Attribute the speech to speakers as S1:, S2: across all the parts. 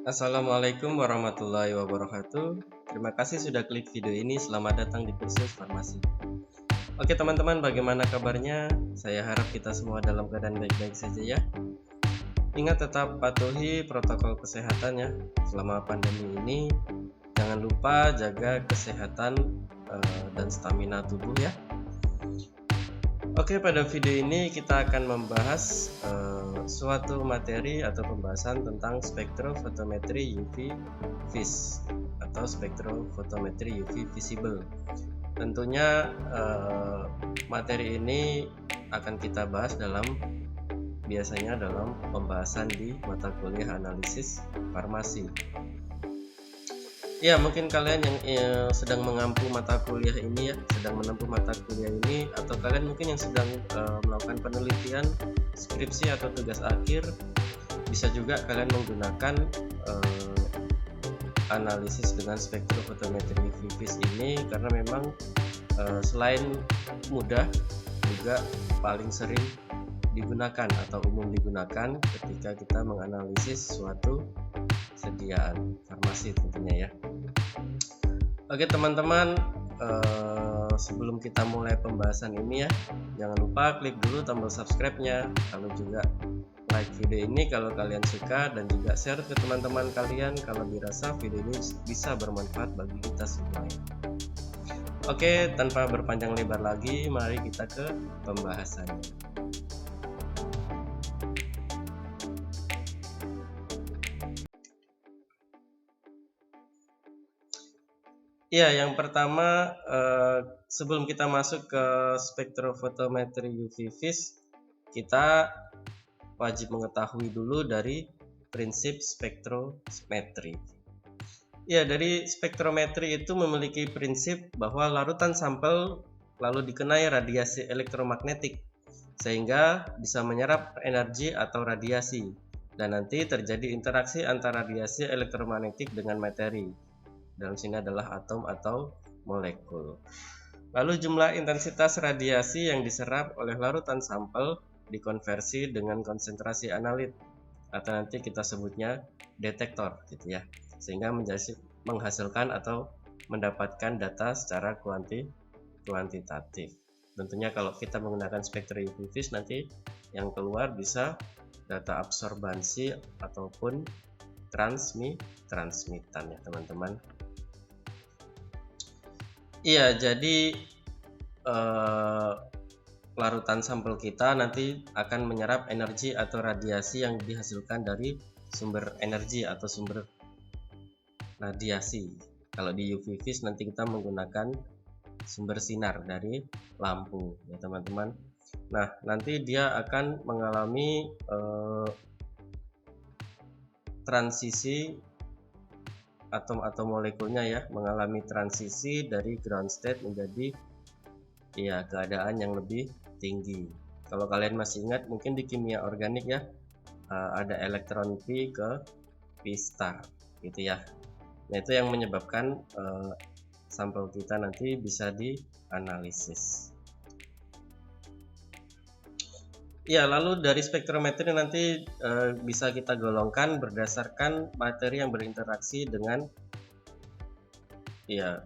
S1: Assalamualaikum warahmatullahi wabarakatuh. Terima kasih sudah klik video ini. Selamat datang di kursus farmasi. Oke teman-teman, bagaimana kabarnya? Saya harap kita semua dalam keadaan baik-baik saja ya. Ingat tetap patuhi protokol kesehatan ya. Selama pandemi ini, jangan lupa jaga kesehatan dan stamina tubuh ya. Oke, pada video ini kita akan membahas suatu materi atau pembahasan tentang spektrofotometri UV vis atau spektrofotometri UV visible. Tentunya materi ini akan kita bahas biasanya dalam pembahasan di mata kuliah analisis farmasi. Ya, mungkin kalian yang sedang mengampu mata kuliah ini ya, sedang menempuh mata kuliah ini, atau kalian mungkin yang sedang melakukan penelitian, skripsi atau tugas akhir, bisa juga kalian menggunakan analisis dengan spektrofotometri UV vis ini karena memang selain mudah juga paling sering digunakan atau umum digunakan ketika kita menganalisis suatu sediaan farmasi tentunya ya. Oke teman-teman, sebelum kita mulai pembahasan ini ya, jangan lupa klik dulu tombol subscribe-nya, lalu juga like video ini kalau kalian suka, dan juga share ke teman-teman kalian kalau dirasa video ini bisa bermanfaat bagi kita semua. Oke, tanpa berpanjang lebar lagi, mari kita ke pembahasannya. Ya, yang pertama sebelum kita masuk ke spektrofotometri UV vis, kita wajib mengetahui dulu dari prinsip spektrometri. Ya, dari spektrometri itu memiliki prinsip bahwa larutan sampel lalu dikenai radiasi elektromagnetik sehingga bisa menyerap energi atau radiasi, dan nanti terjadi interaksi antara radiasi elektromagnetik dengan materi. Dalam sini adalah atom atau molekul. Lalu jumlah intensitas radiasi yang diserap oleh larutan sampel dikonversi dengan konsentrasi analit atau nanti kita sebutnya detektor gitu ya, sehingga menghasilkan atau mendapatkan data secara kuantitatif. Tentunya kalau kita menggunakan spektrum UV vis nanti yang keluar bisa data absorbansi ataupun transmitan ya teman-teman. Iya, jadi larutan sampel kita nanti akan menyerap energi atau radiasi yang dihasilkan dari sumber energi atau sumber radiasi. Kalau di UV vis nanti kita menggunakan sumber sinar dari lampu ya teman-teman. Nah, nanti dia akan mengalami transisi atom atau molekulnya ya, mengalami transisi dari ground state menjadi ya keadaan yang lebih tinggi. Kalau kalian masih ingat mungkin di kimia organik ya, ada elektron P ke P star gitu ya. Nah, itu yang menyebabkan sampel kita nanti bisa dianalisis. Ya, lalu dari spektrometri nanti bisa kita golongkan berdasarkan materi yang berinteraksi dengan ya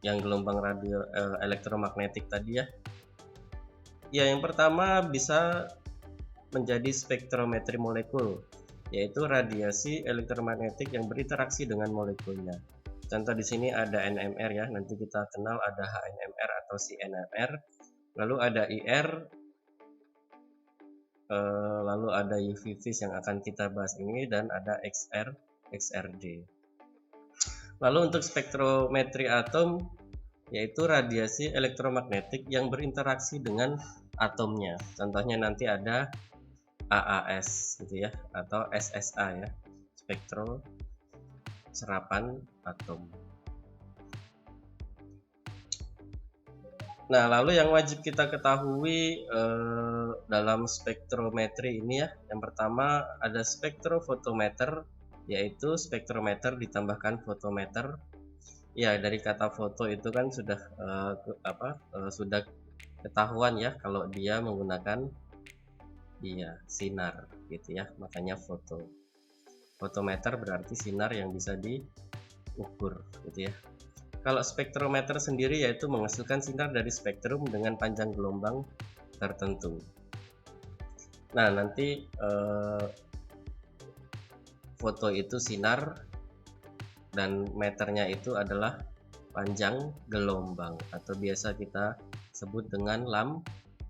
S1: yang gelombang radio elektromagnetik tadi ya. Ya, yang pertama bisa menjadi spektrometri molekul, yaitu radiasi elektromagnetik yang berinteraksi dengan molekulnya. Contoh di sini ada NMR ya, nanti kita kenal ada HNMR atau CNMR, lalu ada IR, lalu ada UV vis yang akan kita bahas ini, dan ada XRD. Lalu untuk spektrometri atom, yaitu radiasi elektromagnetik yang berinteraksi dengan atomnya. Contohnya nanti ada AAS gitu ya, atau SSA ya, spektro serapan atom. Nah, lalu yang wajib kita ketahui dalam spektrometri ini ya, yang pertama ada spektrofotometer, yaitu spektrometer ditambahkan fotometer. Ya, dari kata foto itu kan sudah sudah ketahuan ya kalau dia menggunakan sinar gitu ya, makanya foto. Fotometer berarti sinar yang bisa diukur gitu ya. Kalau spektrometer sendiri yaitu menghasilkan sinar dari spektrum dengan panjang gelombang tertentu. Nah, nanti foto itu sinar dan meternya itu adalah panjang gelombang atau biasa kita sebut dengan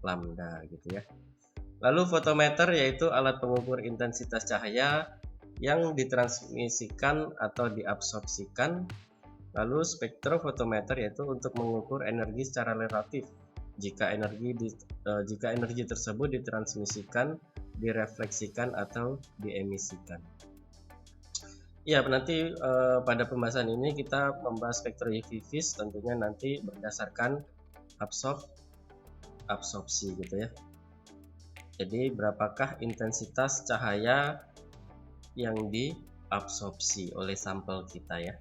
S1: lambda gitu ya. Lalu fotometer yaitu alat pengukur intensitas cahaya yang ditransmisikan atau diabsorpsikan. Lalu spektrofotometer yaitu untuk mengukur energi secara relatif jika energi tersebut ditransmisikan, direfleksikan atau diemisikan. Ya, nanti pada pembahasan ini kita membahas spektrum UV vis tentunya nanti berdasarkan absorpsi gitu ya. Jadi berapakah intensitas cahaya yang diabsorpsi oleh sampel kita ya.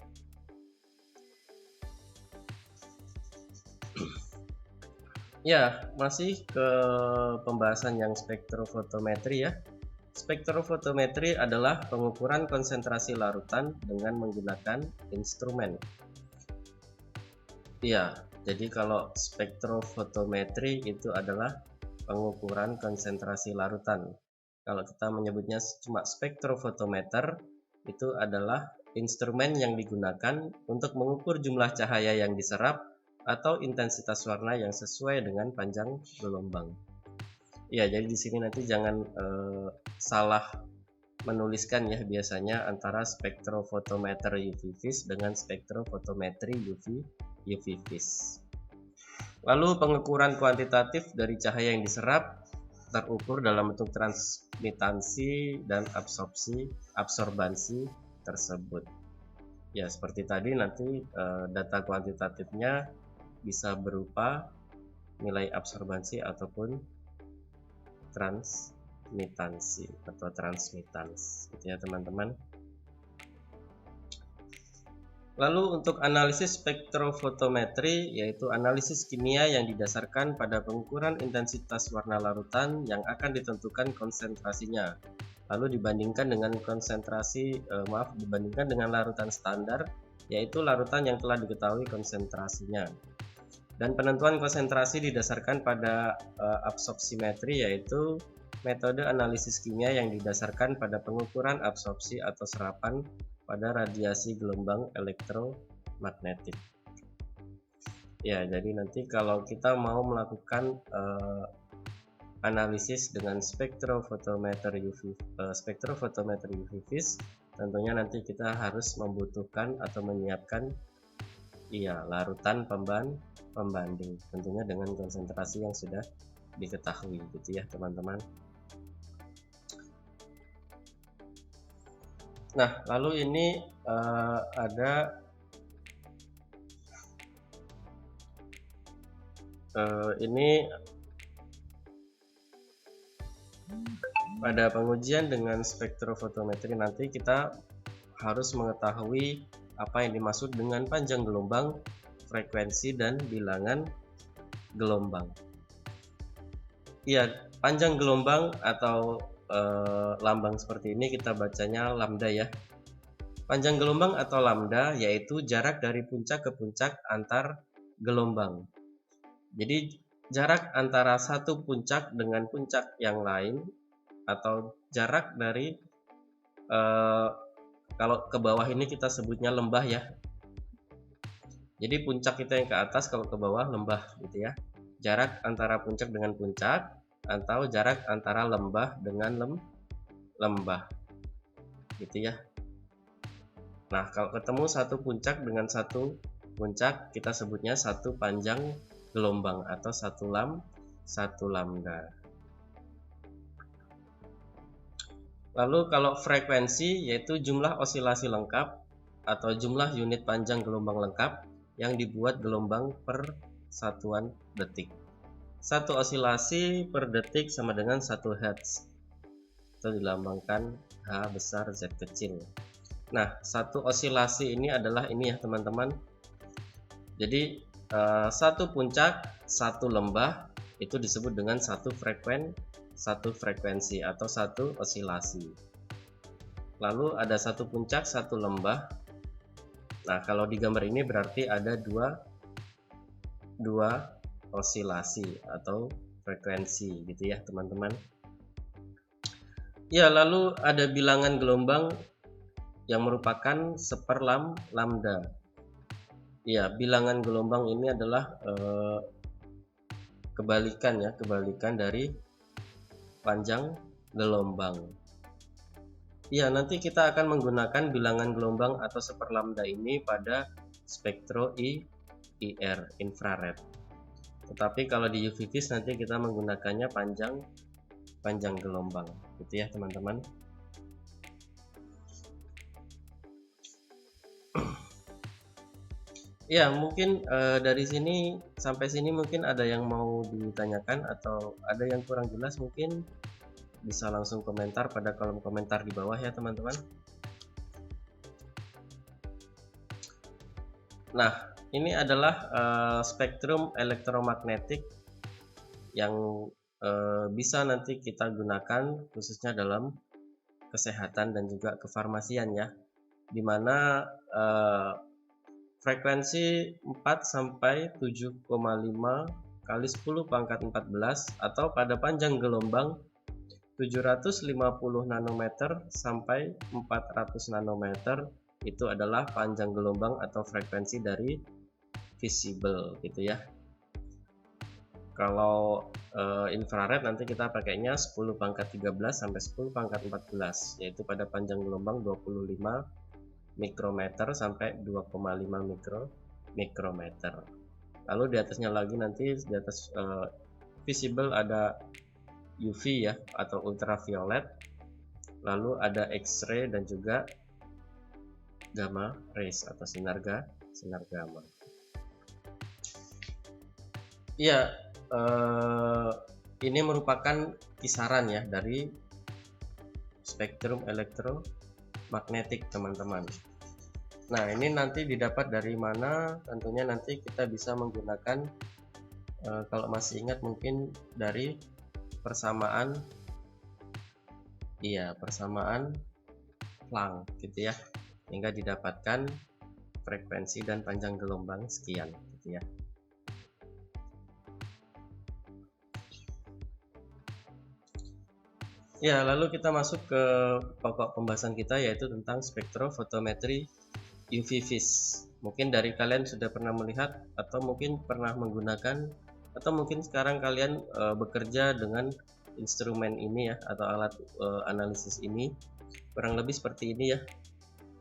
S1: Ya, masih ke pembahasan yang spektrofotometri ya. Spektrofotometri adalah pengukuran konsentrasi larutan dengan menggunakan instrumen. Ya, jadi kalau spektrofotometri itu adalah pengukuran konsentrasi larutan. Kalau kita menyebutnya cuma spektrofotometer, itu adalah instrumen yang digunakan untuk mengukur jumlah cahaya yang diserap atau intensitas warna yang sesuai dengan panjang gelombang. Ya, jadi di sini nanti jangan salah menuliskan ya biasanya antara spektrofotometer UV vis dengan spektrofotometri UV vis. Lalu pengukuran kuantitatif dari cahaya yang diserap terukur dalam bentuk transmitansi dan absorbansi tersebut. Ya, seperti tadi nanti data kuantitatifnya bisa berupa nilai absorbansi ataupun transmitansi atau transmitans gitu ya teman-teman. Lalu untuk analisis spektrofotometri yaitu analisis kimia yang didasarkan pada pengukuran intensitas warna larutan yang akan ditentukan konsentrasinya. Lalu dibandingkan dengan dibandingkan dengan larutan standar yaitu larutan yang telah diketahui konsentrasinya. Dan penentuan konsentrasi didasarkan pada absorpsimetri yaitu metode analisis kimia yang didasarkan pada pengukuran absorpsi atau serapan pada radiasi gelombang elektromagnetik. Ya, jadi nanti kalau kita mau melakukan analisis dengan spektrofotometer UV vis, tentunya nanti kita harus membutuhkan atau menyiapkan larutan pembanding tentunya dengan konsentrasi yang sudah diketahui gitu ya teman-teman. Nah, lalu ini ada ini pada pengujian dengan spektrofotometri nanti kita harus mengetahui apa yang dimaksud dengan panjang gelombang, frekuensi dan bilangan gelombang. Ya, panjang gelombang atau lambang seperti ini kita bacanya lambda ya. Panjang gelombang atau lambda yaitu jarak dari puncak ke puncak antar gelombang. Jadi jarak antara satu puncak dengan puncak yang lain atau jarak dari kalau ke bawah ini kita sebutnya lembah ya. Jadi puncak kita yang ke atas, kalau ke bawah lembah gitu ya. Jarak antara puncak dengan puncak atau jarak antara lembah dengan lembah gitu ya. Nah, kalau ketemu satu puncak dengan satu puncak kita sebutnya satu panjang gelombang atau satu lambda. Lalu kalau frekuensi yaitu jumlah osilasi lengkap atau jumlah unit panjang gelombang lengkap yang dibuat gelombang per satuan detik. Satu osilasi per detik sama dengan 1 Hz. Itu dilambangkan H besar Z kecil. Nah, satu osilasi ini adalah ini ya teman-teman. Jadi satu puncak, satu lembah itu disebut dengan satu frekuensi atau satu osilasi. lalu ada satu puncak, satu lembah. Nah, kalau di gambar ini berarti ada dua osilasi atau frekuensi gitu ya teman-teman. Ya, lalu ada bilangan gelombang yang merupakan lambda. Ya, bilangan gelombang ini adalah kebalikan dari panjang gelombang. Ya, nanti kita akan menggunakan bilangan gelombang atau seperlambda ini pada spektro IR, infrared. Tetapi kalau di UV vis nanti kita menggunakannya panjang gelombang, gitu ya teman-teman. Ya, mungkin dari sini sampai sini mungkin ada yang mau ditanyakan atau ada yang kurang jelas, mungkin bisa langsung komentar pada kolom komentar di bawah ya teman-teman. Nah, ini adalah spektrum elektromagnetik yang bisa nanti kita gunakan khususnya dalam kesehatan dan juga kefarmasian ya, dimana frekuensi 4 sampai 7,5 kali 10 pangkat 14 atau pada panjang gelombang 750 nanometer sampai 400 nanometer itu adalah panjang gelombang atau frekuensi dari visible gitu ya. Kalau infrared nanti kita pakainya 10 pangkat 13 sampai 10 pangkat 14, yaitu pada panjang gelombang 25 mikrometer sampai 2,5 mikrometer. Lalu di atasnya lagi nanti di atas visible ada UV ya atau ultraviolet, lalu ada X-ray dan juga gamma rays atau sinar gamma. Ya, ini merupakan kisaran ya dari spektrum elektromagnetik teman-teman. Nah, ini nanti didapat dari mana? Tentunya nanti kita bisa menggunakan kalau masih ingat mungkin dari persamaan Planck gitu ya, hingga didapatkan frekuensi dan panjang gelombang sekian gitu ya. Ya, lalu kita masuk ke pokok pembahasan kita, yaitu tentang spektrofotometri UV vis. Mungkin dari kalian sudah pernah melihat atau mungkin pernah menggunakan, atau mungkin sekarang kalian bekerja dengan instrumen ini ya atau alat analisis ini, kurang lebih seperti ini ya.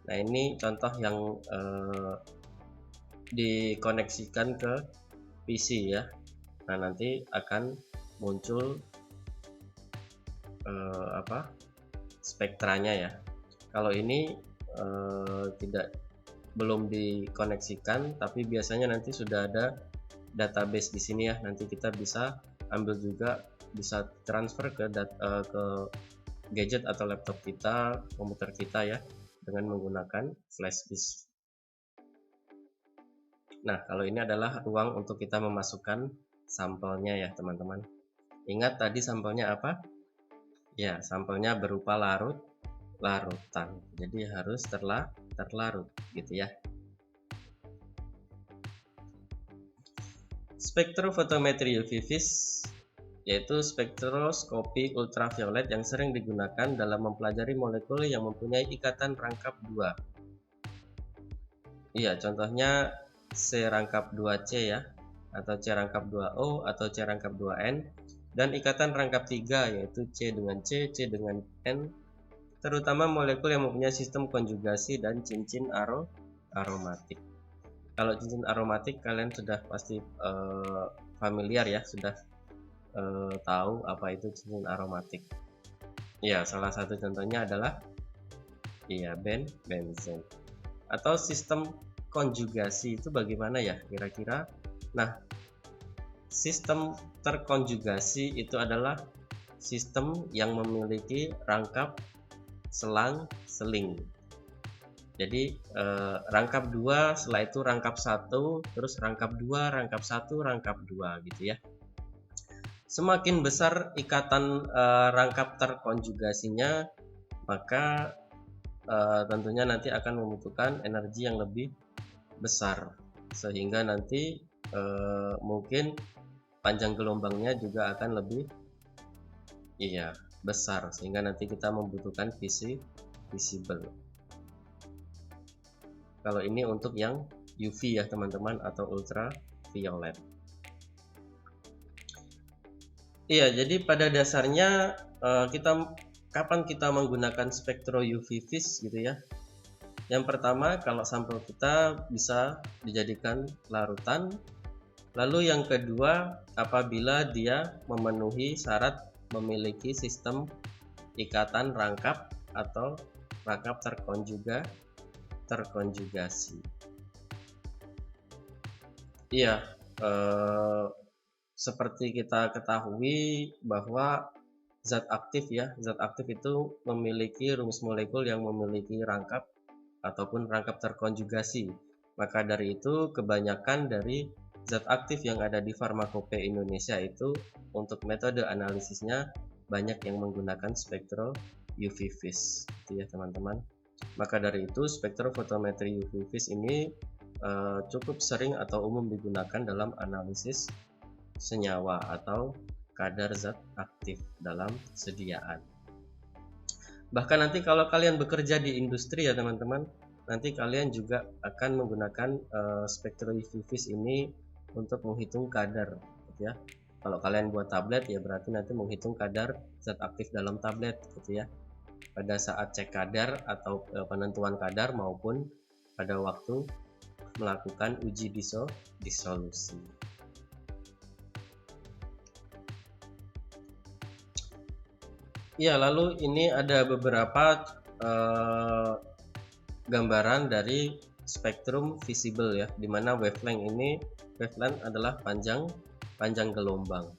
S1: Nah, ini contoh yang dikoneksikan ke PC ya. Nah, nanti akan muncul spektranya ya. Kalau ini belum dikoneksikan, tapi biasanya nanti sudah ada database di sini ya. Nanti kita bisa ambil juga, bisa transfer ke gadget atau laptop kita, komputer kita ya, dengan menggunakan flash disk. Nah, kalau ini adalah ruang untuk kita memasukkan sampelnya ya teman-teman. Ingat tadi sampelnya apa? Ya, sampelnya berupa larutan, jadi harus terlarut gitu ya. Spektrofotometri UV vis yaitu spektroskopi ultraviolet yang sering digunakan dalam mempelajari molekul yang mempunyai ikatan rangkap 2. Iya, contohnya C rangkap 2C ya, atau C rangkap 2O atau C rangkap 2N, dan ikatan rangkap 3 yaitu C dengan C, C dengan N, terutama molekul yang mempunyai sistem konjugasi dan cincin aromatik. Kalau cincin aromatik kalian sudah pasti familiar ya, sudah tahu apa itu cincin aromatik. Ya, salah satu contohnya adalah benzen. Atau sistem konjugasi itu bagaimana ya kira-kira? Nah, sistem terkonjugasi itu adalah sistem yang memiliki rangkap selang-seling. Jadi rangkap 2, setelah itu rangkap 1, terus rangkap 2, rangkap 1, rangkap 2 gitu ya. Semakin besar ikatan rangkap terkonjugasinya, maka tentunya nanti akan membutuhkan energi yang lebih besar, sehingga nanti mungkin panjang gelombangnya juga akan lebih besar, sehingga nanti kita membutuhkan visible. Kalau ini untuk yang UV ya teman-teman, atau ultraviolet. Jadi pada dasarnya kapan kita menggunakan spektro UV vis gitu ya. Yang pertama, kalau sampel kita bisa dijadikan larutan. Lalu yang kedua, apabila dia memenuhi syarat memiliki sistem ikatan rangkap atau rangkap terkonjugasi. Seperti kita ketahui bahwa zat aktif itu memiliki rumus molekul yang memiliki rangkap ataupun rangkap terkonjugasi. Maka dari itu kebanyakan dari zat aktif yang ada di Pharmacope Indonesia itu untuk metode analisisnya banyak yang menggunakan spektro UV vis, gitu ya teman-teman. Maka dari itu spektrofotometri UV vis ini cukup sering atau umum digunakan dalam analisis senyawa atau kadar zat aktif dalam sediaan. Bahkan nanti kalau kalian bekerja di industri ya teman-teman, nanti kalian juga akan menggunakan spektro UV vis ini untuk menghitung kadar, gitu ya. Kalau kalian buat tablet ya berarti nanti menghitung kadar zat aktif dalam tablet, gitu ya. Pada saat cek kadar atau penentuan kadar maupun pada waktu melakukan uji disolusi. Lalu ini ada beberapa gambaran dari spektrum visible ya, dimana wavelength adalah panjang gelombang.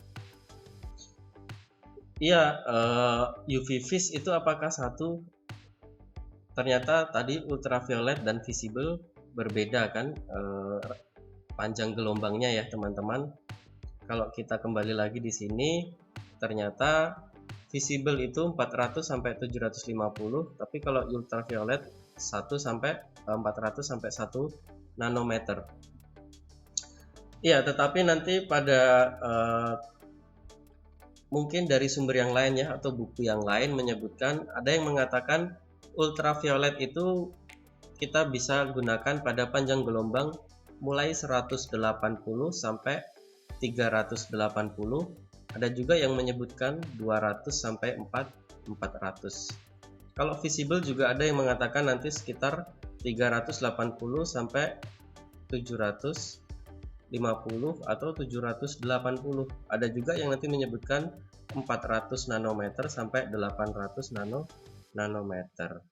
S1: UV vis itu apakah satu? Ternyata tadi ultraviolet dan visible berbeda kan panjang gelombangnya ya teman-teman. Kalau kita kembali lagi di sini, ternyata visible itu 400 sampai 750, tapi kalau ultraviolet 1 sampai 400 sampai 1 nanometer. Tetapi nanti pada mungkin dari sumber yang lain ya atau buku yang lain menyebutkan, ada yang mengatakan ultraviolet itu kita bisa gunakan pada panjang gelombang mulai 180 sampai 380. Ada juga yang menyebutkan 200 sampai 400. Kalau visible juga ada yang mengatakan nanti sekitar 380 sampai 750 atau 780. Ada juga yang nanti menyebutkan 400 nanometer sampai 800 nanometer.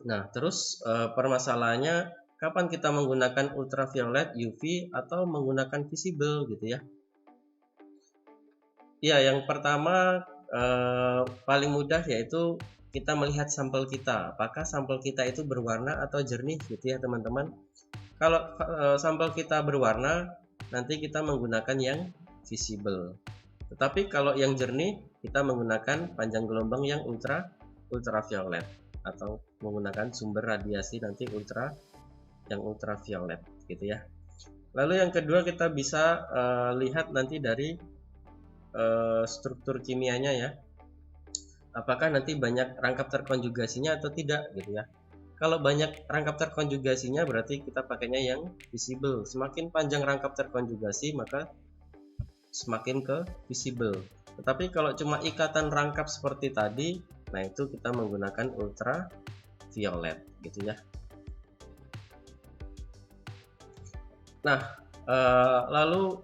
S1: Nah, terus permasalahannya kapan kita menggunakan ultraviolet, UV atau menggunakan visible gitu ya. Yang pertama paling mudah yaitu kita melihat sampel kita, apakah sampel kita itu berwarna atau jernih gitu ya teman-teman. Kalau sampel kita berwarna, nanti kita menggunakan yang visible. Tetapi kalau yang jernih, kita menggunakan panjang gelombang yang ultraviolet atau menggunakan sumber radiasi nanti yang ultraviolet gitu ya. Lalu yang kedua kita bisa lihat nanti dari struktur kimianya ya, apakah nanti banyak rangkap terkonjugasinya atau tidak gitu ya. Kalau banyak rangkap terkonjugasinya berarti kita pakainya yang visible. Semakin panjang rangkap terkonjugasi maka semakin ke visible. Tetapi kalau cuma ikatan rangkap seperti tadi, nah itu kita menggunakan ultraviolet gitu ya. Nah lalu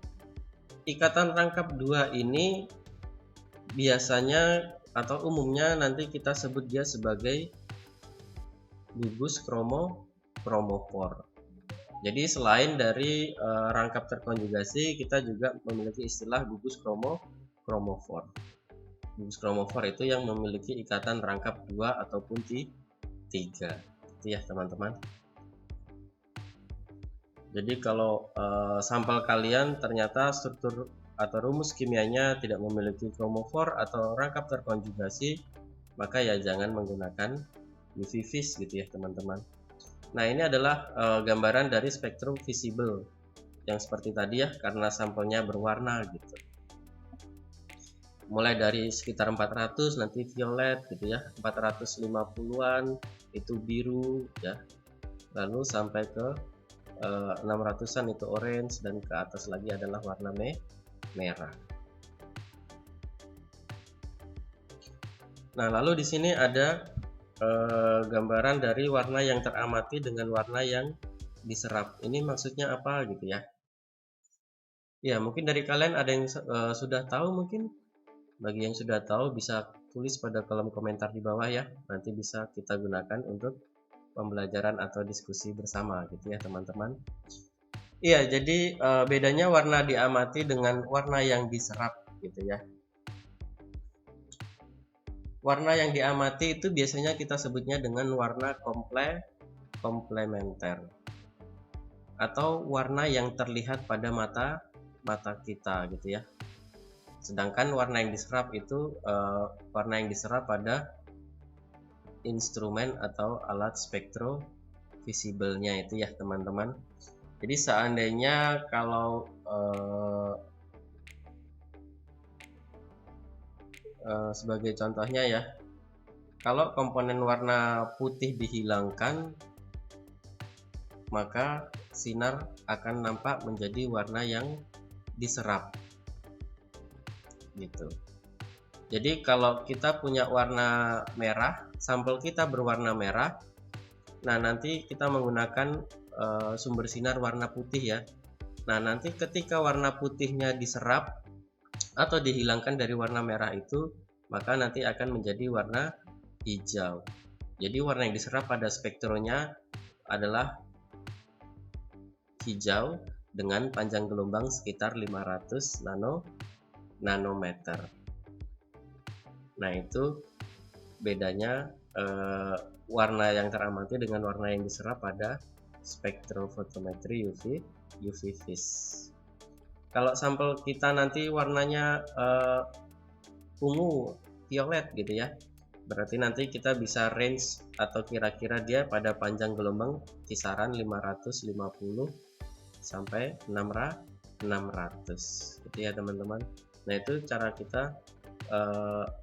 S1: ikatan rangkap dua ini biasanya atau umumnya nanti kita sebut dia sebagai gugus kromofor. Jadi selain dari rangkap terkonjugasi, kita juga memiliki istilah gugus kromofor. Gugus kromofor itu yang memiliki ikatan rangkap 2 ataupun 3. Itu ya teman-teman. Jadi kalau sampel kalian ternyata struktur atau rumus kimianya tidak memiliki kromofor atau rangkap terkonjugasi, maka ya jangan menggunakan UV-vis gitu ya teman-teman. Nah ini adalah gambaran dari spektrum visible yang seperti tadi ya, karena sampelnya berwarna gitu. Mulai dari sekitar 400 nanti violet gitu ya, 450-an itu biru ya, lalu sampai ke 600-an itu orange, dan ke atas lagi adalah warna merah. Nah lalu di sini ada gambaran dari warna yang teramati dengan warna yang diserap. Ini maksudnya apa gitu ya? Ya mungkin dari kalian ada yang sudah tahu mungkin. Bagi yang sudah tahu bisa tulis pada kolom komentar di bawah ya. Nanti bisa kita gunakan untuk pembelajaran atau diskusi bersama gitu ya teman-teman. Iya, jadi bedanya warna diamati dengan warna yang diserap gitu ya. Warna yang diamati itu biasanya kita sebutnya dengan warna komplementer atau warna yang terlihat pada mata kita gitu ya. Sedangkan warna yang diserap itu warna yang diserap pada instrumen atau alat spektrovisibelnya itu ya teman-teman. Jadi seandainya kalau sebagai contohnya ya, kalau komponen warna putih dihilangkan, maka sinar akan nampak menjadi warna yang diserap gitu. Jadi kalau kita punya warna merah, sampel kita berwarna merah, nah nanti kita menggunakan sumber sinar warna putih ya. Nah nanti ketika warna putihnya diserap atau dihilangkan dari warna merah itu, maka nanti akan menjadi warna hijau. Jadi warna yang diserap pada spektronya adalah hijau dengan panjang gelombang sekitar 500 nanometer. Nah itu bedanya warna yang teramati dengan warna yang diserap pada spektrofotometri UV-vis. Kalau sampel kita nanti warnanya ungu, violet gitu ya, berarti nanti kita bisa range atau kira-kira dia pada panjang gelombang kisaran 550 sampai 600 gitu ya teman-teman. Nah itu cara kita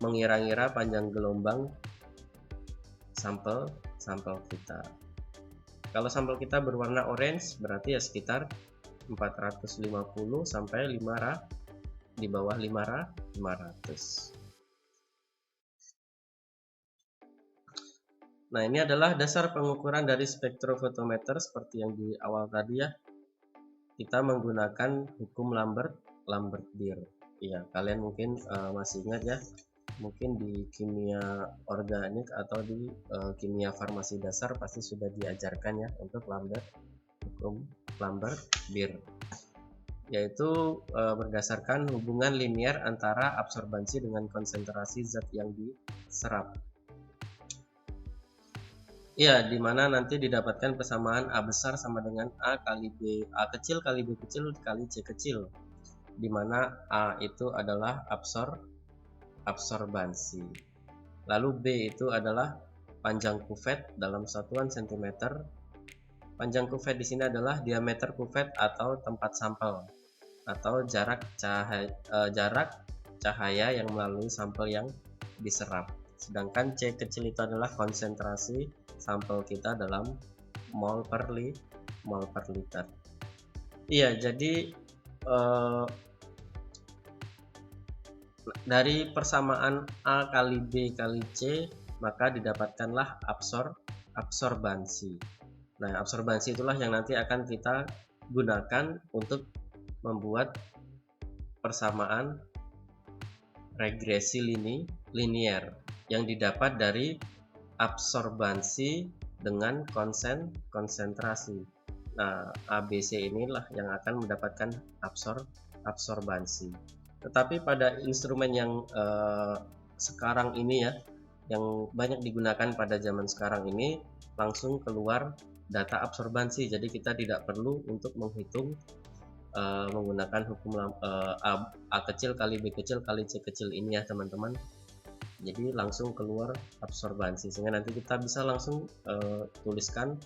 S1: mengira-ngira panjang gelombang sampel kita. Kalau sampel kita berwarna orange berarti ya sekitar 450 sampai 500, di bawah 500. Nah ini adalah dasar pengukuran dari spektrofotometer seperti yang di awal tadi ya. Kita menggunakan hukum Lambert-Beer. Iya, kalian mungkin masih ingat ya, mungkin di kimia organik atau di kimia farmasi dasar pasti sudah diajarkan ya untuk hukum Lambert-Beer, yaitu berdasarkan hubungan linear antara absorbansi dengan konsentrasi zat yang diserap. Ya, dimana nanti didapatkan persamaan A besar sama dengan A kecil kali B kecil kali C kecil, dimana A itu adalah absorbansi, lalu B itu adalah panjang kuvet dalam satuan cm. Panjang kuvet di sini adalah diameter kuvet atau tempat sampel, atau jarak cahaya yang melalui sampel yang diserap. Sedangkan C kecil itu adalah konsentrasi sampel kita dalam mol per liter. Iya, jadi dari persamaan A kali B kali C maka didapatkanlah absorbansi. Nah, absorbansi itulah yang nanti akan kita gunakan untuk membuat persamaan regresi linier yang didapat dari absorbansi dengan konsentrasi. Nah, ABC inilah yang akan mendapatkan absorbansi. Tetapi pada instrumen yang sekarang ini ya, yang banyak digunakan pada zaman sekarang ini, langsung keluar data absorbansi. Jadi kita tidak perlu untuk menghitung menggunakan hukum A kecil kali B kecil kali C kecil ini ya teman-teman. jadi langsung keluar absorbansi, sehingga nanti kita bisa langsung tuliskan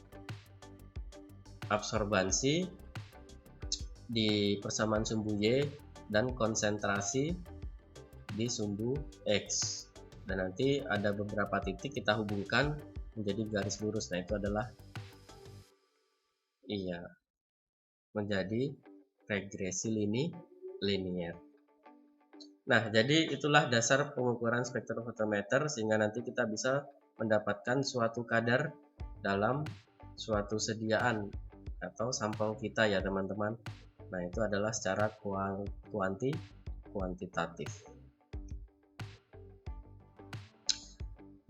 S1: absorbansi di persamaan sumbu Y dan konsentrasi di sumbu X, dan nanti ada beberapa titik kita hubungkan menjadi garis lurus. Nah, itu adalah menjadi regresi linier. Nah, jadi itulah dasar pengukuran spektrofotometer, sehingga nanti kita bisa mendapatkan suatu kadar dalam suatu sediaan atau sampel kita ya teman-teman. Nah, itu adalah secara kuantitatif.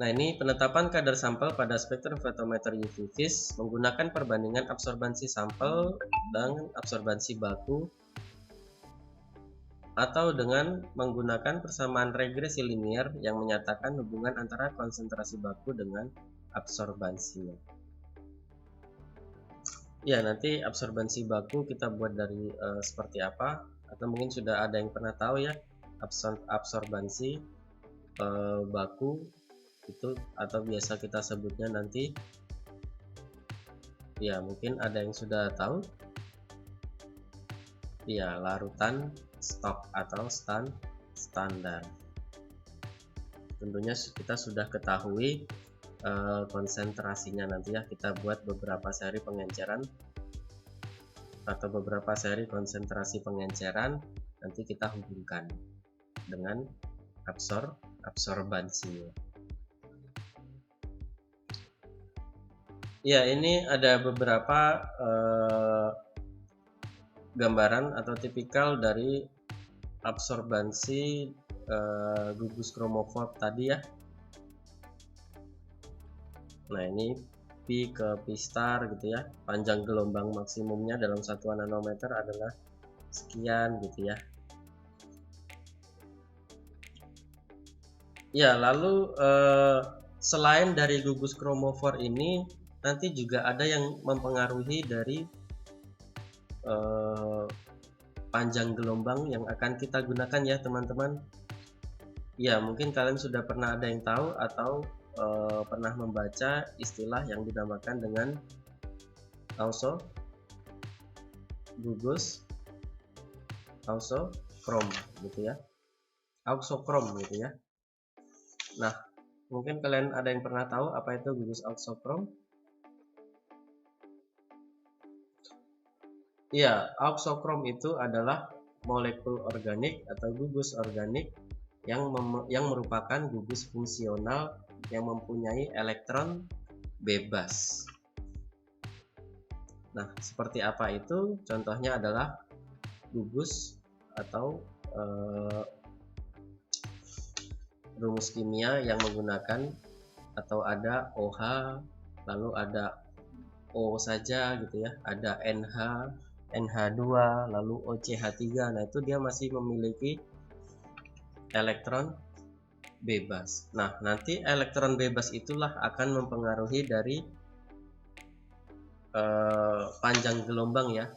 S1: Nah, ini penetapan kadar sampel pada spektrofotometer UV vis menggunakan perbandingan absorbansi sampel dan absorbansi baku, atau dengan menggunakan persamaan regresi linier yang menyatakan hubungan antara konsentrasi baku dengan absorbansinya. Ya, nanti absorbansi baku kita buat dari seperti apa, atau mungkin sudah ada yang pernah tahu ya absorbansi baku itu, atau biasa kita sebutnya nanti ya, mungkin ada yang sudah tahu ya, larutan stok atau standar. Tentunya kita sudah ketahui konsentrasinya. Nanti ya kita buat beberapa seri pengenceran atau beberapa seri konsentrasi pengenceran, nanti kita hubungkan dengan absorbansi. Ya, ini ada beberapa gambaran atau tipikal dari absorbansi gugus kromofor tadi ya. Nah, ini P ke P star gitu ya. Panjang gelombang maksimumnya dalam satuan nanometer adalah sekian gitu ya. Ya, lalu selain dari gugus kromofor ini, nanti juga ada yang mempengaruhi dari panjang gelombang yang akan kita gunakan ya teman-teman. Ya, mungkin kalian sudah pernah ada yang tahu atau pernah membaca istilah yang dinamakan dengan gugus auxokrom gitu ya, auxokrom gitu ya. Nah, mungkin kalian ada yang pernah tahu apa itu gugus auxokrom? Ya, auxokrom itu adalah molekul organik atau gugus organik yang merupakan gugus fungsional yang mempunyai elektron bebas. Nah, seperti apa itu? Contohnya adalah gugus atau rumus kimia yang menggunakan atau ada OH, lalu ada O saja gitu ya, ada NH, NH2, lalu OCH3. Nah, itu dia masih memiliki elektron bebas. Nah, nanti elektron bebas itulah akan mempengaruhi dari panjang gelombang ya,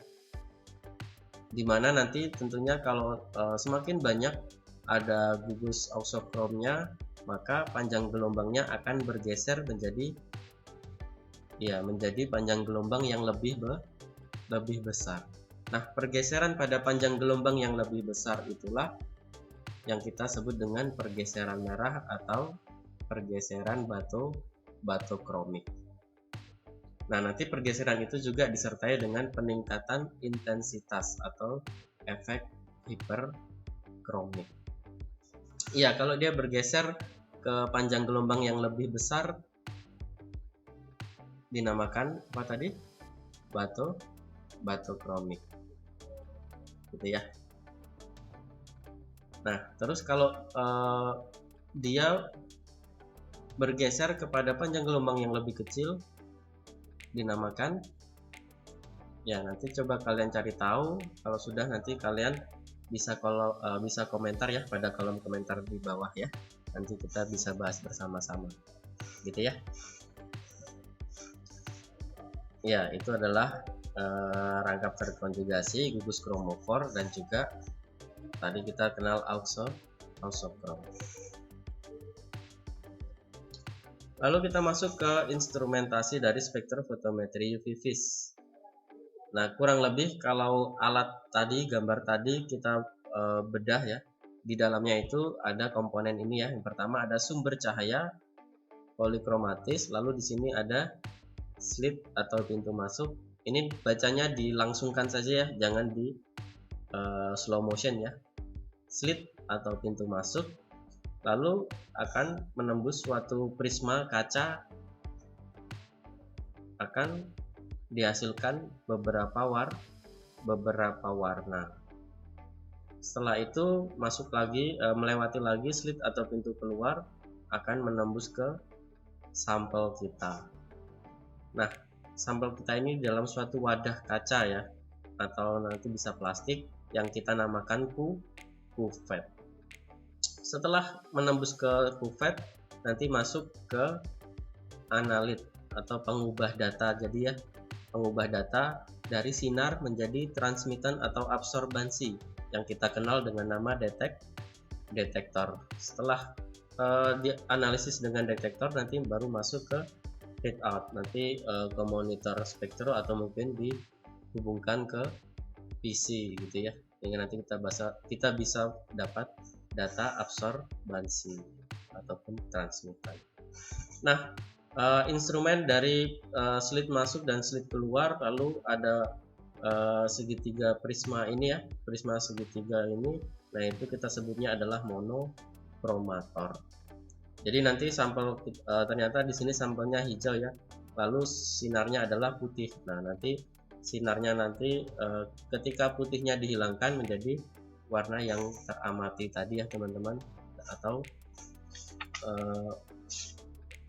S1: dimana nanti tentunya kalau semakin banyak ada gugus auxokromnya, maka panjang gelombangnya akan bergeser menjadi panjang gelombang yang lebih besar. Nah, pergeseran pada panjang gelombang yang lebih besar itulah yang kita sebut dengan pergeseran merah atau pergeseran batokromik. Nah, nanti pergeseran itu juga disertai dengan peningkatan intensitas atau efek hiperkromik. Iya, kalau dia bergeser ke panjang gelombang yang lebih besar dinamakan apa tadi? Batokromik. Gitu ya. Nah, terus kalau dia bergeser kepada panjang gelombang yang lebih kecil dinamakan, ya nanti coba kalian cari tahu. Kalau sudah, nanti kalian bisa komentar ya pada kolom komentar di bawah ya. Nanti kita bisa bahas bersama-sama gitu ya. Ya, itu adalah rangkap terkonjugasi, gugus kromofor, dan juga tadi kita kenal auxokrom. Lalu kita masuk ke instrumentasi dari spektrofotometri UV vis. Nah, kurang lebih kalau alat tadi, gambar tadi kita bedah ya. Di dalamnya itu ada komponen ini ya. Yang pertama ada sumber cahaya polikromatis, lalu di sini ada slit atau pintu masuk. Ini bacanya dilangsungkan saja ya, jangan di slow motion ya. Slit atau pintu masuk, lalu akan menembus suatu prisma kaca, akan dihasilkan beberapa warna. Setelah itu masuk lagi, melewati lagi slit atau pintu keluar, akan menembus ke sampel kita. Nah, sampel kita ini dalam suatu wadah kaca ya, atau nanti bisa plastik yang kita namakan kuvet. Setelah menembus ke kuvet, nanti masuk ke analit atau pengubah data. Jadi ya, pengubah data dari sinar menjadi transmitan atau absorbansi yang kita kenal dengan nama detektor. Setelah dianalisis dengan detektor, nanti baru masuk ke readout, nanti ke monitor spektro atau mungkin dihubungkan ke PC gitu ya, sehingga nanti kita bisa dapat data absorbansi ataupun transmitan. Nah, instrumen dari slit masuk dan slit keluar, lalu ada segitiga prisma ini ya, prisma segitiga ini. Nah, itu kita sebutnya adalah monokromator. Jadi nanti sampel ternyata di sini sampelnya hijau ya, lalu sinarnya adalah putih. Nah, nanti sinarnya nanti ketika putihnya dihilangkan menjadi warna yang teramati tadi ya teman-teman, atau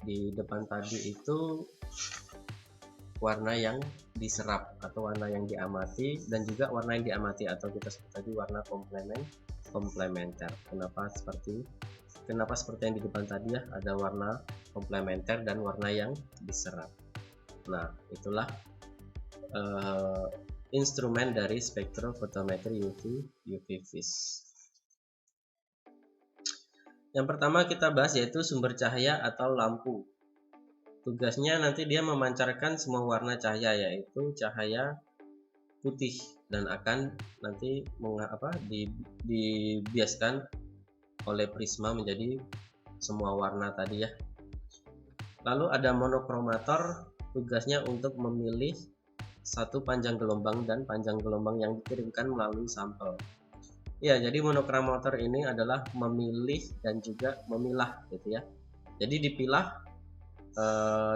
S1: di depan tadi itu warna yang diserap atau warna yang diamati, dan juga warna yang diamati atau kita sebut tadi warna komplementer. Kenapa seperti yang di depan tadi ya, ada warna komplementer dan warna yang diserap. Nah, itulah instrumen dari spektrofotometri UV vis. Yang pertama kita bahas yaitu sumber cahaya atau lampu. Tugasnya nanti dia memancarkan semua warna cahaya, yaitu cahaya putih, dan akan nanti dibiaskan oleh prisma menjadi semua warna tadi ya. Lalu ada monokromator, tugasnya untuk memilih satu panjang gelombang dan panjang gelombang yang dikirimkan melalui sampel. Ya, jadi monokromator ini adalah memilih dan juga memilah gitu ya. Jadi dipilah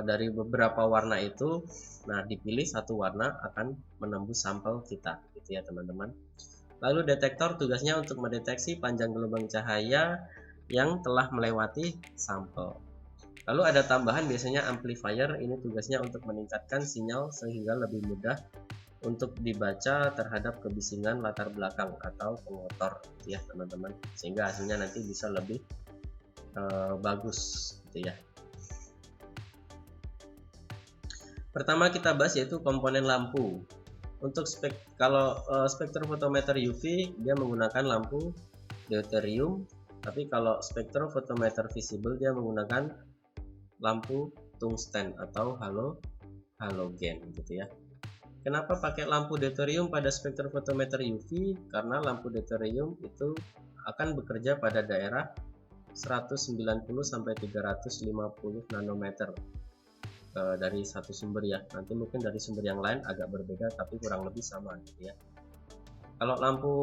S1: dari beberapa warna itu, nah dipilih satu warna akan menembus sampel kita gitu ya teman-teman. Lalu detektor tugasnya untuk mendeteksi panjang gelombang cahaya yang telah melewati sampel. Lalu ada tambahan biasanya amplifier, ini tugasnya untuk meningkatkan sinyal sehingga lebih mudah untuk dibaca terhadap kebisingan latar belakang atau pengotor gitu ya teman-teman, sehingga hasilnya nanti bisa lebih bagus gitu ya. Pertama kita bahas yaitu komponen lampu. Untuk spektrofotometer UV dia menggunakan lampu deuterium, tapi kalau spektrofotometer visible dia menggunakan lampu tungsten atau halogen gitu ya. Kenapa pakai lampu deuterium pada spektrofotometer UV? Karena lampu deuterium itu akan bekerja pada daerah 190 sampai 350 nanometer dari satu sumber ya. Nanti mungkin dari sumber yang lain agak berbeda, tapi kurang lebih sama gitu ya. Kalau lampu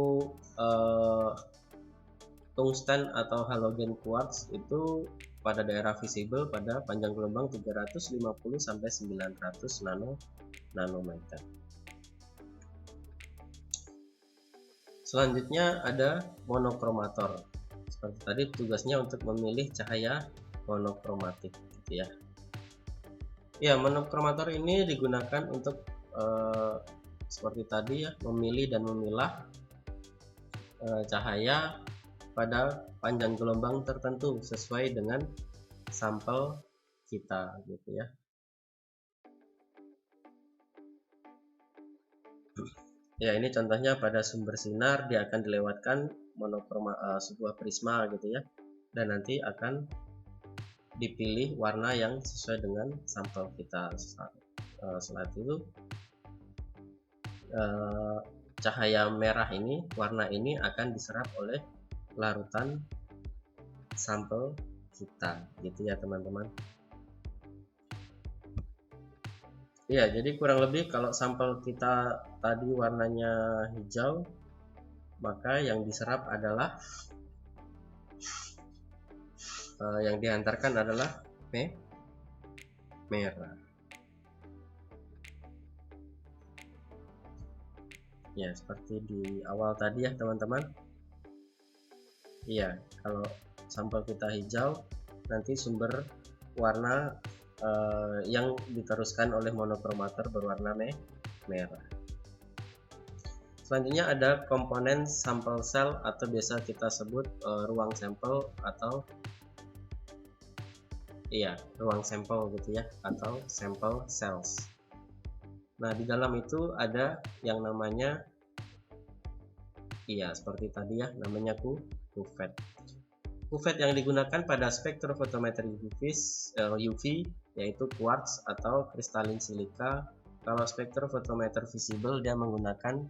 S1: tungsten atau halogen quartz itu pada daerah visible pada panjang gelombang 350 sampai 900 nanometer. Selanjutnya ada monokromator. Seperti tadi tugasnya untuk memilih cahaya monokromatik gitu ya. Ya, monokromator ini digunakan untuk seperti tadi ya, memilih dan memilah cahaya pada panjang gelombang tertentu sesuai dengan sampel kita gitu ya. Ya, ini contohnya pada sumber sinar, dia akan dilewatkan sebuah prisma gitu ya, dan nanti akan dipilih warna yang sesuai dengan sampel kita. Setelah itu cahaya merah ini, warna ini akan diserap oleh larutan sampel kita, gitu ya teman-teman. Ya, jadi kurang lebih kalau sampel kita tadi warnanya hijau, maka yang diserap adalah yang diantarkan adalah merah. Ya, seperti di awal tadi ya teman-teman. Iya, kalau sampel kita hijau, nanti sumber warna yang diteruskan oleh monokromator berwarna merah. Selanjutnya ada komponen sampel sel atau biasa kita sebut ruang sampel atau ruang sampel gitu ya, atau sampel cells. Nah, di dalam itu ada yang namanya seperti tadi ya, namanya cuvette. Cuvette yang digunakan pada spektrofotometri UV yaitu quartz atau kristalin silika. Kalau spektrofotometer visible dia menggunakan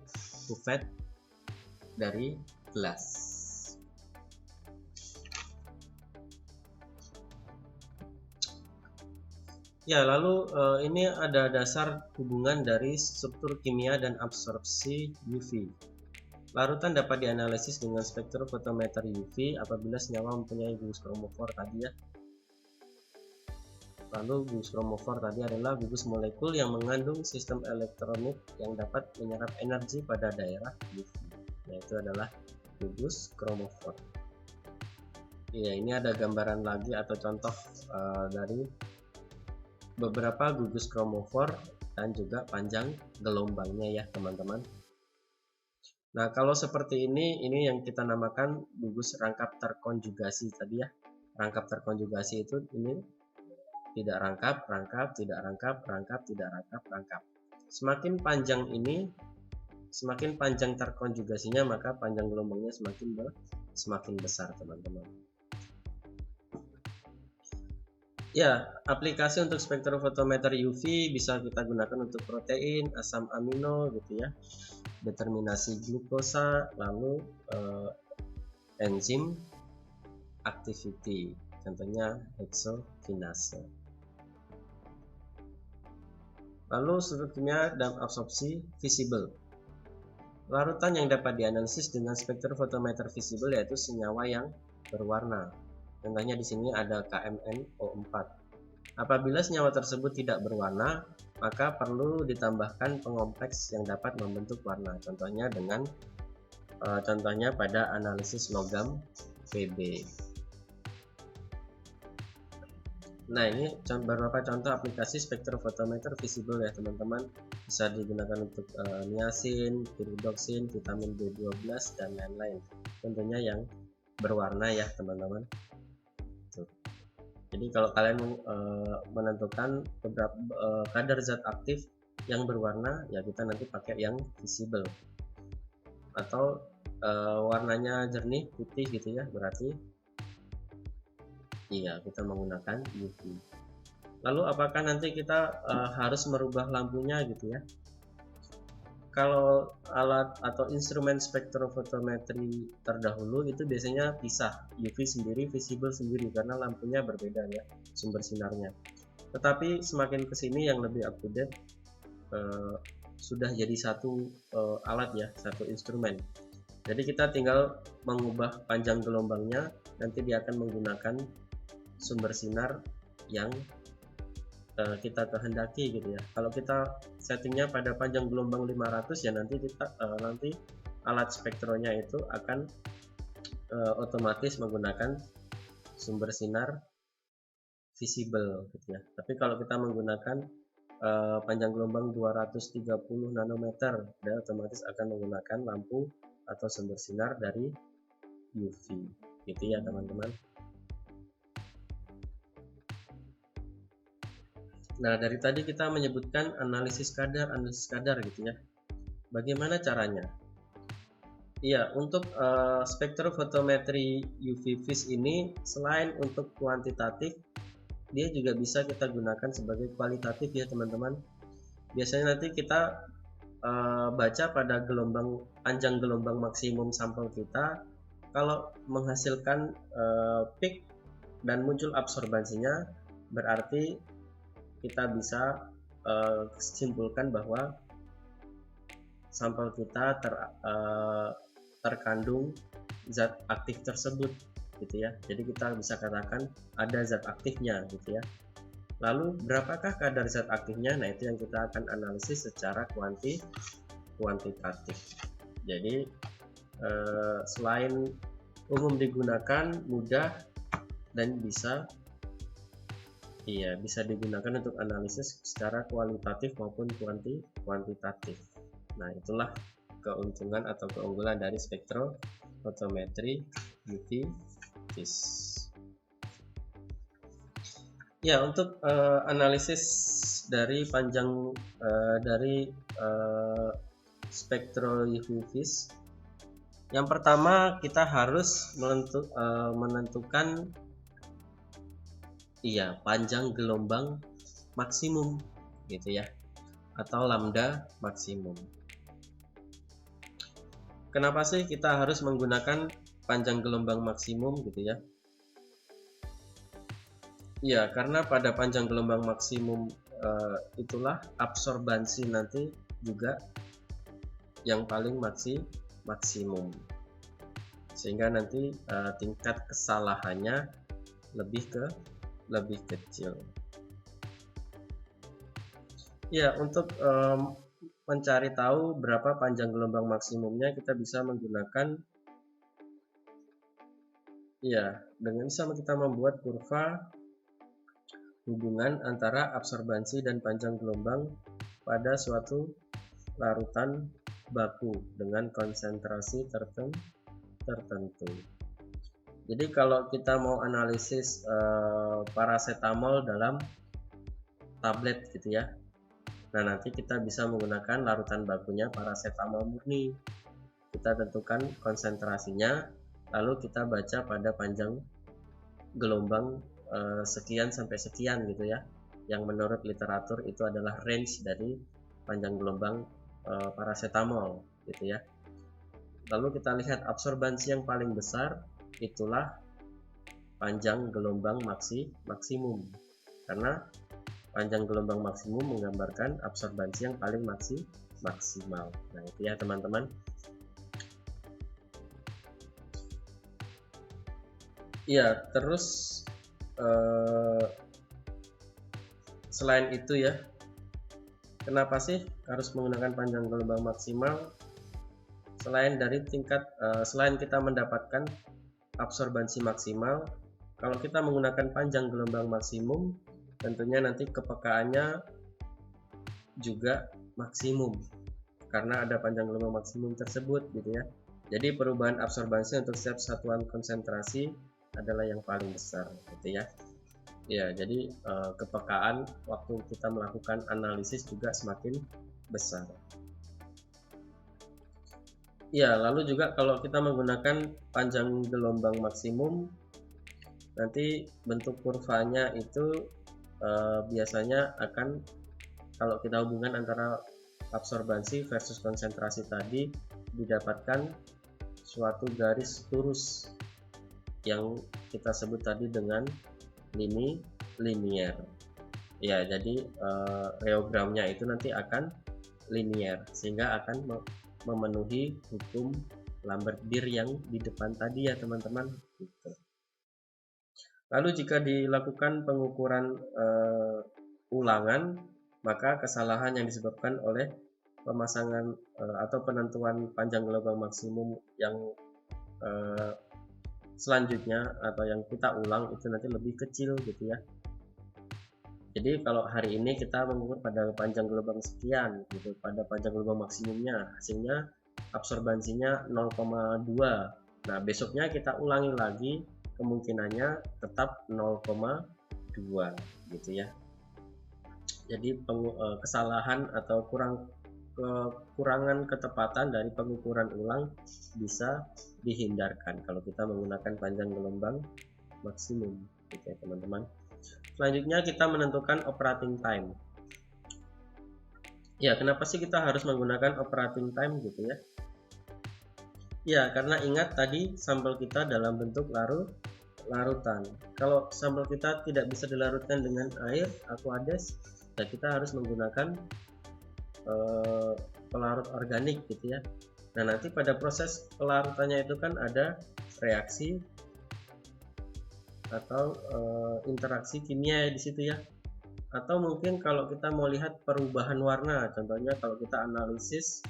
S1: cuvette dari gelas. Ya, lalu ini ada dasar hubungan dari struktur kimia dan absorpsi UV. Larutan dapat dianalisis dengan spektrofotometer UV apabila senyawa mempunyai gugus kromofor tadi ya. Lalu gugus kromofor tadi adalah gugus molekul yang mengandung sistem elektronik yang dapat menyerap energi pada daerah UV. Nah, itu adalah gugus kromofor. Ya, ini ada gambaran lagi atau contoh dari beberapa gugus kromofor dan juga panjang gelombangnya ya teman-teman. Nah, kalau seperti ini yang kita namakan gugus rangkap terkonjugasi tadi ya. Rangkap terkonjugasi itu ini tidak rangkap, rangkap, tidak rangkap, rangkap, tidak rangkap, rangkap. Semakin panjang ini, semakin panjang terkonjugasinya, maka panjang gelombangnya semakin besar teman-teman. Ya, aplikasi untuk spektrofotometer UV bisa kita gunakan untuk protein, asam amino gitu ya, determinasi glukosa, lalu enzim activity, contohnya hexokinase. Lalu struktur kimia dan absorpsi visible. Larutan yang dapat dianalisis dengan spektrofotometer visible yaitu senyawa yang berwarna. Contohnya di sini ada KMNO4. Apabila senyawa tersebut tidak berwarna, maka perlu ditambahkan pengompleks yang dapat membentuk warna. Contohnya pada analisis logam Pb. Nah, ini beberapa contoh aplikasi spektrofotometer visible ya teman-teman. Bisa digunakan untuk niacin, piridoksin, vitamin B12 dan lain-lain. Tentunya yang berwarna ya teman-teman. Jadi kalau kalian menentukan beberapa kadar zat aktif yang berwarna, ya kita nanti pakai yang visible. Atau warnanya jernih putih gitu ya, berarti kita menggunakan UV. Lalu apakah nanti kita harus merubah lampunya gitu ya? Kalau alat atau instrumen spektrofotometri terdahulu itu biasanya pisah, UV sendiri, visible sendiri, karena lampunya berbeda ya sumber sinarnya. Tetapi semakin kesini yang lebih up to date sudah jadi satu alat ya, satu instrumen. Jadi kita tinggal mengubah panjang gelombangnya, nanti dia akan menggunakan sumber sinar yang kita kehendaki gitu ya. Kalau kita settingnya pada panjang gelombang 500 ya nanti alat spektronya itu akan otomatis menggunakan sumber sinar visible gitu ya. Tapi kalau kita menggunakan panjang gelombang 230 nanometer, dia otomatis akan menggunakan lampu atau sumber sinar dari UV gitu ya teman-teman. Nah, dari tadi kita menyebutkan analisis kadar gitu ya. Bagaimana caranya? Iya, untuk spektrofotometri UV vis ini selain untuk kuantitatif, dia juga bisa kita gunakan sebagai kualitatif ya teman-teman. Biasanya nanti kita baca pada panjang gelombang maksimum sampel kita, kalau menghasilkan peak dan muncul absorbansinya, berarti kita bisa simpulkan bahwa sampel kita terkandung zat aktif tersebut gitu ya. Jadi kita bisa katakan ada zat aktifnya gitu ya. Lalu berapakah kadar zat aktifnya? Nah, itu yang kita akan analisis secara kuantitatif. Jadi selain umum digunakan, mudah, dan bisa digunakan untuk analisis secara kualitatif maupun kuantitatif. Nah, itulah keuntungan atau keunggulan dari spektrofotometri UV-Vis. Ya, untuk analisis dari panjang dari spektro UV-Vis, yang pertama kita harus menentukan panjang gelombang maksimum gitu ya, atau lambda maksimum. Kenapa sih kita harus menggunakan panjang gelombang maksimum gitu ya? Ya, karena pada panjang gelombang maksimum itulah absorbansi nanti juga yang paling maksimum, sehingga nanti tingkat kesalahannya lebih kecil. Ya, untuk mencari tahu berapa panjang gelombang maksimumnya, kita bisa menggunakan dengan kita membuat kurva hubungan antara absorbansi dan panjang gelombang pada suatu larutan baku dengan konsentrasi tertentu. Jadi kalau kita mau analisis paracetamol dalam tablet gitu ya, nah nanti kita bisa menggunakan larutan bakunya paracetamol murni. Kita tentukan konsentrasinya, lalu kita baca pada panjang gelombang sekian sampai sekian gitu ya, yang menurut literatur itu adalah range dari panjang gelombang paracetamol gitu ya. Lalu kita lihat absorbansi yang paling besar, itulah panjang gelombang maksimum, karena panjang gelombang maksimum menggambarkan absorbansi yang paling maksimal. Nah, itu ya teman-teman. Ya, terus selain itu ya, kenapa sih harus menggunakan panjang gelombang maksimal? Selain kita mendapatkan absorbansi maksimal, kalau kita menggunakan panjang gelombang maksimum, tentunya nanti kepekaannya juga maksimum karena ada panjang gelombang maksimum tersebut gitu ya. Jadi perubahan absorbansi untuk setiap satuan konsentrasi adalah yang paling besar gitu ya. Ya, jadi kepekaan waktu kita melakukan analisis juga semakin besar. Ya, lalu juga kalau kita menggunakan panjang gelombang maksimum, nanti bentuk kurvanya itu biasanya akan, kalau kita hubungkan antara absorbansi versus konsentrasi tadi, didapatkan suatu garis lurus yang kita sebut tadi dengan linier. Ya, jadi reogramnya itu nanti akan linier, sehingga akan memenuhi hukum Lambert-Beer yang di depan tadi ya teman-teman gitu. Lalu jika dilakukan pengukuran ulangan, maka kesalahan yang disebabkan oleh pemasangan atau penentuan panjang gelombang maksimum yang selanjutnya atau yang kita ulang itu nanti lebih kecil gitu ya. Jadi kalau hari ini kita mengukur pada panjang gelombang sekian gitu, pada panjang gelombang maksimumnya, hasilnya absorbansinya 0,2. Nah, besoknya kita ulangi lagi, kemungkinannya tetap 0,2 gitu ya. Jadi kesalahan atau kekurangan ketepatan dari pengukuran ulang bisa dihindarkan kalau kita menggunakan panjang gelombang maksimum gitu ya teman-teman. Selanjutnya kita menentukan operating time. Ya, kenapa sih kita harus menggunakan operating time gitu ya? Ya, karena ingat tadi sampel kita dalam bentuk larutan. Kalau sampel kita tidak bisa dilarutkan dengan air aqueous, ya kita harus menggunakan pelarut organik gitu ya. Nah, nanti pada proses pelarutannya itu kan ada reaksi atau interaksi kimia di situ ya. Atau mungkin kalau kita mau lihat perubahan warna, contohnya kalau kita analisis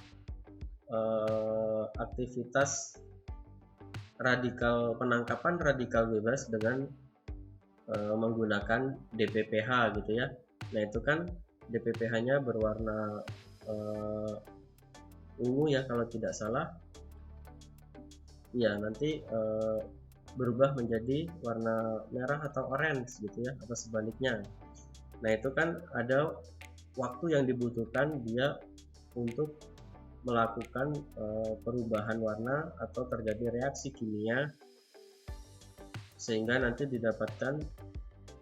S1: aktivitas penangkapan radikal bebas dengan menggunakan DPPH gitu ya. Nah, itu kan DPPH-nya berwarna ungu ya kalau tidak salah. Ya, nanti berubah menjadi warna merah atau orange gitu ya, atau sebaliknya. Nah, itu kan ada waktu yang dibutuhkan dia untuk melakukan perubahan warna atau terjadi reaksi kimia sehingga nanti didapatkan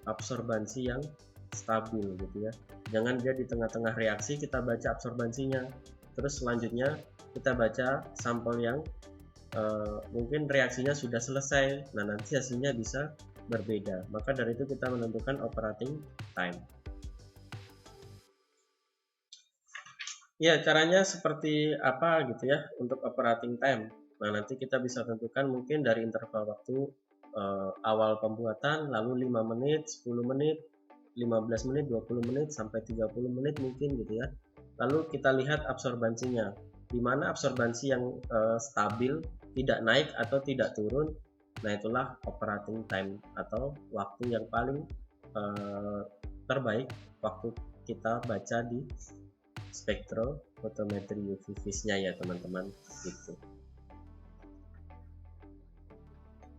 S1: absorbansi yang stabil gitu ya. Jangan dia di tengah-tengah reaksi kita baca absorbansinya, terus selanjutnya kita baca sampel yang mungkin reaksinya sudah selesai. Nah, nanti hasilnya bisa berbeda. Maka dari itu kita menentukan operating time. Ya, caranya seperti apa gitu ya untuk operating time. Nah, nanti kita bisa tentukan mungkin dari interval waktu awal pembuatan, lalu 5 menit, 10 menit, 15 menit, 20 menit, sampai 30 menit mungkin gitu ya. Lalu kita lihat absorbansinya. Di mana absorbansi yang stabil, tidak naik atau tidak turun. Nah, itulah operating time atau waktu yang paling terbaik waktu kita baca di spektrofotometri UV-Vis-nya ya teman-teman gitu.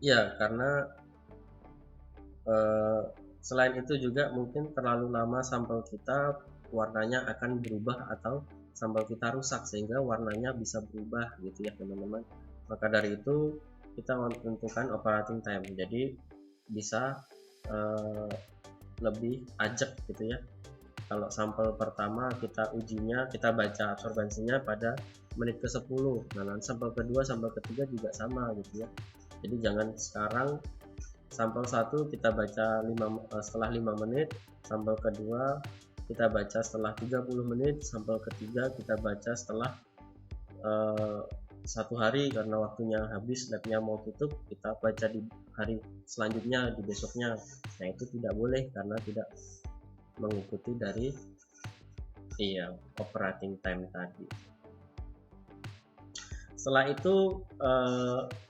S1: Ya, karena selain itu juga mungkin terlalu lama sampel kita warnanya akan berubah atau sampel kita rusak sehingga warnanya bisa berubah gitu ya teman-teman. Maka dari itu kita menentukan operating time, jadi bisa lebih ajak gitu ya. Kalau sampel pertama kita ujinya, kita baca absorbansinya pada menit ke-10. Nah, sampel kedua, sampel ketiga juga sama gitu ya. Jadi jangan sekarang sampel 1 kita baca setelah 5 menit, sampel kedua kita baca setelah 30 menit, sampel ketiga kita baca setelah 1 hari karena waktunya habis, labnya mau tutup, kita baca di hari selanjutnya, di besoknya. Nah, itu tidak boleh karena tidak mengikuti dari operating time tadi. Setelah itu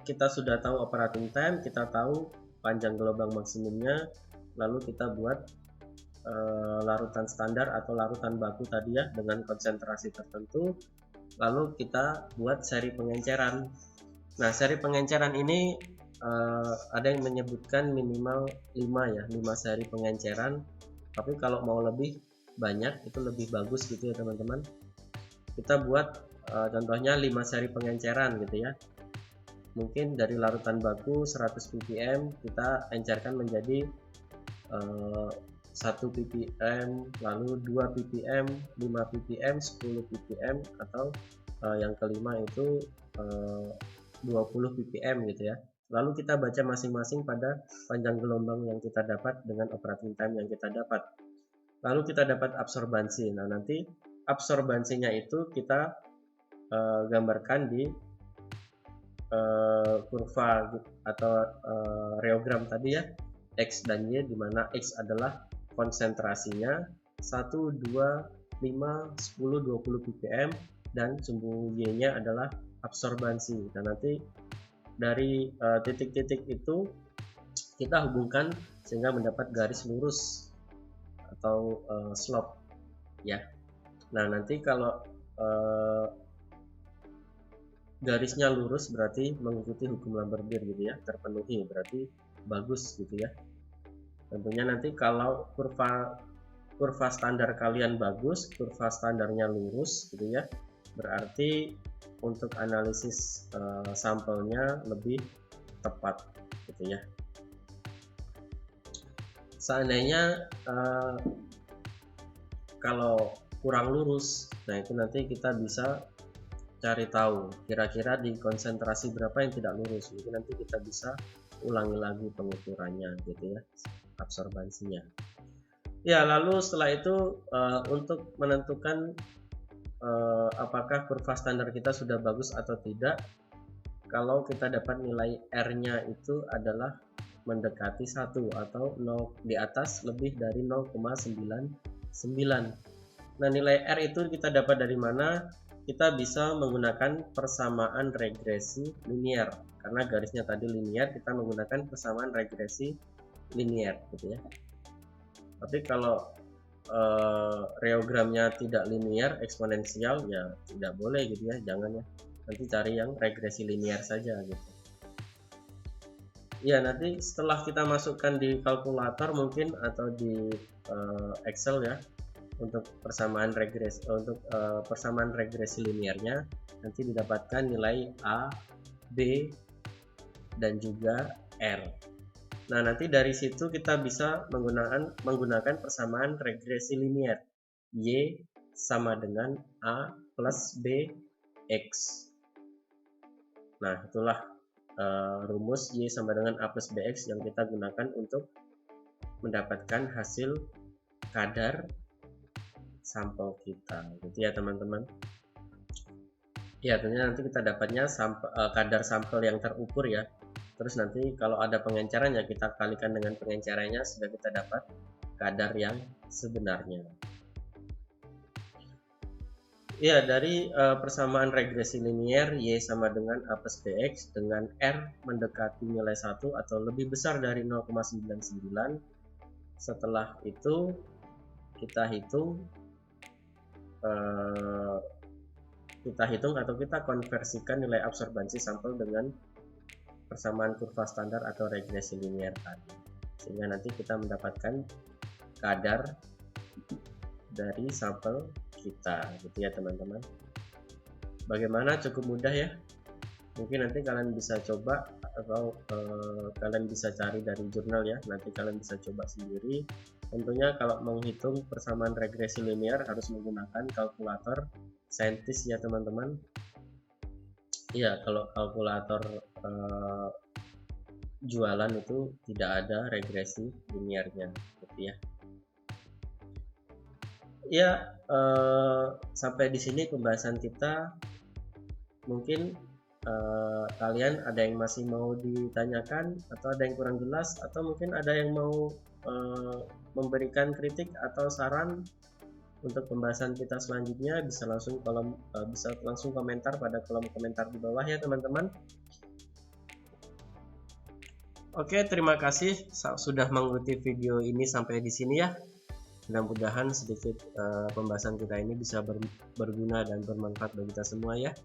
S1: kita sudah tahu operating time, kita tahu panjang gelombang maksimumnya, lalu kita buat larutan standar atau larutan baku tadi ya dengan konsentrasi tertentu, lalu kita buat seri pengenceran. Nah, seri pengenceran ini ada yang menyebutkan minimal 5 ya, 5 seri pengenceran. Tapi kalau mau lebih banyak itu lebih bagus gitu ya teman-teman. Kita buat contohnya 5 seri pengenceran gitu ya. Mungkin dari larutan baku 100 ppm kita encerkan menjadi 1 ppm, lalu 2 ppm, 5 ppm, 10 ppm, atau yang kelima itu 20 ppm gitu ya. Lalu kita baca masing-masing pada panjang gelombang yang kita dapat dengan operating time yang kita dapat. Lalu kita dapat absorbansi. Nah, nanti absorbansinya itu kita gambarkan di kurva atau reogram tadi ya, X dan Y, di mana X adalah konsentrasinya 1, 2, 5, 10, 20 ppm dan sumbu Y-nya adalah absorbansi. Nah, nanti dari titik-titik itu kita hubungkan sehingga mendapat garis lurus atau slope ya. Nah, nanti kalau garisnya lurus berarti mengikuti hukum Lambert-Beer gitu ya, terpenuhi, berarti bagus gitu ya. Tentunya nanti kalau kurva standar kalian bagus, kurva standarnya lurus gitu ya, berarti untuk analisis sampelnya lebih tepat gitu ya. seandainya kalau kurang lurus, nah itu nanti kita bisa cari tahu kira-kira di konsentrasi berapa yang tidak lurus. Mungkin nanti kita bisa ulangi lagi pengukurannya gitu ya, absorbansinya. Ya, lalu setelah itu untuk menentukan apakah kurva standar kita sudah bagus atau tidak, kalau kita dapat nilai R-nya itu adalah mendekati 1 atau 0 di atas lebih dari 0,99. Nah, nilai R itu kita dapat dari mana? Kita bisa menggunakan persamaan regresi linier. Karena garisnya tadi linier, kita menggunakan persamaan regresi linier gitu ya. Tapi kalau reogramnya tidak linier, eksponensial, ya tidak boleh gitu ya, jangan ya. Nanti cari yang regresi linier saja gitu. Ya, nanti setelah kita masukkan di kalkulator mungkin atau di Excel ya, untuk persamaan regresi liniernya, nanti didapatkan nilai A, B, dan juga R. Nah, nanti dari situ kita bisa menggunakan persamaan regresi linier. Y sama dengan A plus B X. Nah, itulah rumus Y sama dengan A plus BX yang kita gunakan untuk mendapatkan hasil kadar sampel kita, gitu ya teman-teman. Ya, tentunya nanti kita dapatnya kadar sampel yang terukur ya. Terus nanti kalau ada pengencerannya, kita kalikan dengan pengencerannya, sudah kita dapat kadar yang sebenarnya. Ya, dari persamaan regresi linier Y sama dengan A plus BX dengan R mendekati nilai 1 atau lebih besar dari 0,99. Setelah itu kita hitung atau kita konversikan nilai absorbansi sampel dengan persamaan kurva standar atau regresi linier tadi, sehingga nanti kita mendapatkan kadar dari sampel kita gitu ya teman-teman. Bagaimana? Cukup mudah ya. Mungkin nanti kalian bisa coba atau kalian bisa cari dari jurnal ya, nanti kalian bisa coba sendiri. Tentunya kalau menghitung persamaan regresi linier harus menggunakan kalkulator saintis ya teman-teman. Ya, kalau kalkulator jualan itu tidak ada regresi liniernya gitu ya. Ya, sampai di sini pembahasan kita. Mungkin kalian ada yang masih mau ditanyakan atau ada yang kurang jelas, atau mungkin ada yang mau memberikan kritik atau saran untuk pembahasan kita selanjutnya, bisa langsung komentar pada kolom komentar di bawah ya teman-teman. Oke, terima kasih sudah mengikuti video ini sampai di sini ya. Mudah-mudahan sedikit pembahasan kita ini bisa berguna dan bermanfaat bagi kita semua ya.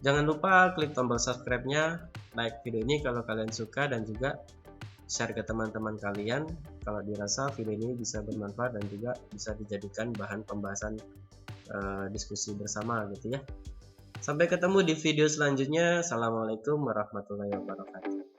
S1: Jangan lupa klik tombol subscribe-nya, like video ini kalau kalian suka, dan juga share ke teman-teman kalian kalau dirasa video ini bisa bermanfaat dan juga bisa dijadikan bahan pembahasan diskusi bersama gitu ya. Sampai ketemu di video selanjutnya. Assalamualaikum warahmatullahi wabarakatuh.